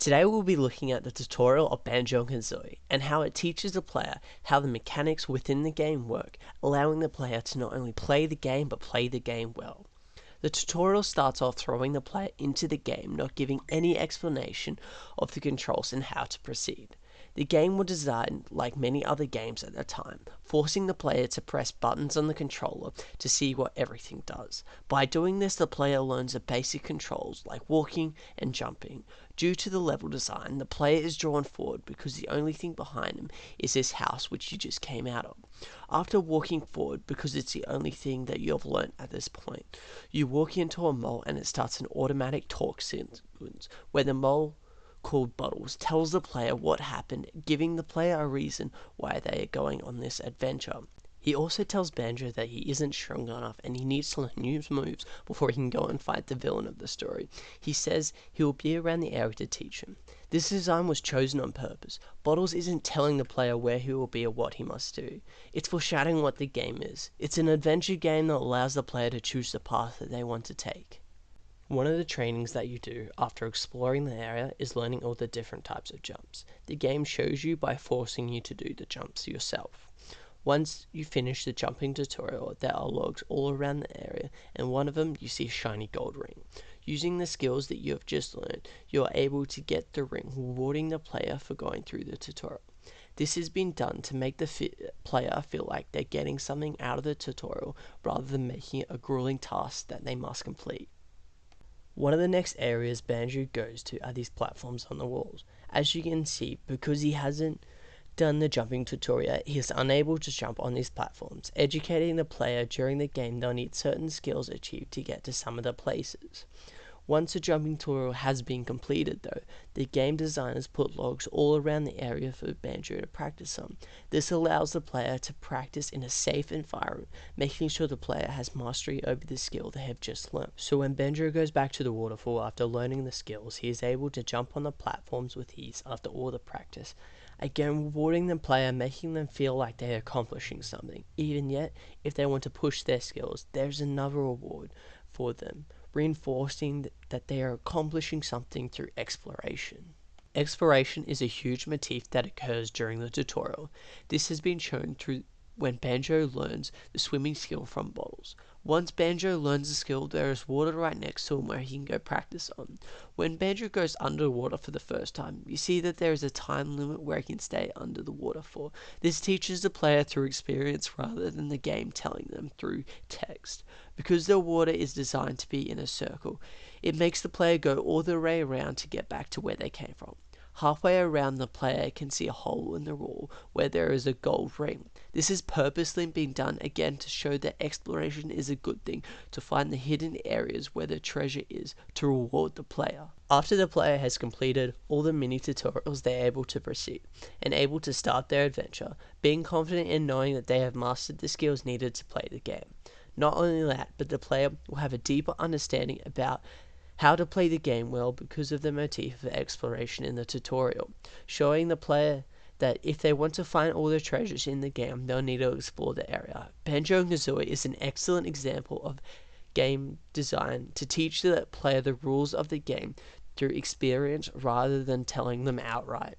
Today we'll be looking at the tutorial of Banjo-Kazooie and how it teaches the player how the mechanics within the game work, allowing the player to not only play the game but play the game well. The tutorial starts off throwing the player into the game, not giving any explanation of the controls and how to proceed. The game was designed like many other games at the time, forcing the player to press buttons on the controller to see what everything does. By doing this, the player learns the basic controls like walking and jumping. Due to the level design, the player is drawn forward because the only thing behind him is this house which you just came out of. After walking forward, because it's the only thing that you have learnt at this point, you walk into a mole and it starts an automatic talk sequence where the mole, called Bottles, tells the player what happened, giving the player a reason why they are going on this adventure. He also tells Banjo that he isn't strong enough and he needs to learn new moves before he can go and fight the villain of the story. He says he will be around the area to teach him. This design was chosen on purpose. Bottles isn't telling the player where he will be or what he must do. It's foreshadowing what the game is. It's an adventure game that allows the player to choose the path that they want to take. One of the trainings that you do after exploring the area is learning all the different types of jumps. The game shows you by forcing you to do the jumps yourself. Once you finish the jumping tutorial, there are logs all around the area, and one of them you see a shiny gold ring. Using the skills that you have just learned, you are able to get the ring, rewarding the player for going through the tutorial. This has been done to make the player feel like they're getting something out of the tutorial rather than making it a grueling task that they must complete. One of the next areas Banjo goes to are these platforms on the walls. As you can see, because he hasn't done the jumping tutorial, he is unable to jump on these platforms, educating the player during the game they'll need certain skills achieved to get to some of the places. Once the jumping tutorial has been completed though, the game designers put logs all around the area for Banjo to practice on. This allows the player to practice in a safe environment, making sure the player has mastery over the skill they have just learned. So when Banjo goes back to the waterfall after learning the skills, he is able to jump on the platforms with ease after all the practice. Again, rewarding the player, making them feel like they are accomplishing something. Even yet, if they want to push their skills, there's another reward for them, reinforcing that they are accomplishing something through exploration. Exploration is a huge motif that occurs during the tutorial. This has been shown through when Banjo learns the swimming skill from Bottles. Once Banjo learns the skill, there is water right next to him where he can go practice on. When Banjo goes underwater for the first time, you see that there is a time limit where he can stay under the water for. This teaches the player through experience rather than the game telling them through text. Because the water is designed to be in a circle, it makes the player go all the way around to get back to where they came from. Halfway around, the player can see a hole in the wall where there is a gold ring. This is purposely being done again to show that exploration is a good thing, to find the hidden areas where the treasure is, to reward the player. After the player has completed all the mini tutorials, they are able to proceed and able to start their adventure, being confident in knowing that they have mastered the skills needed to play the game. Not only that, but the player will have a deeper understanding about how to play the game well because of the motif of exploration in the tutorial, showing the player that if they want to find all the treasures in the game, they'll need to explore the area. Banjo-Kazooie is an excellent example of game design to teach the player the rules of the game through experience rather than telling them outright.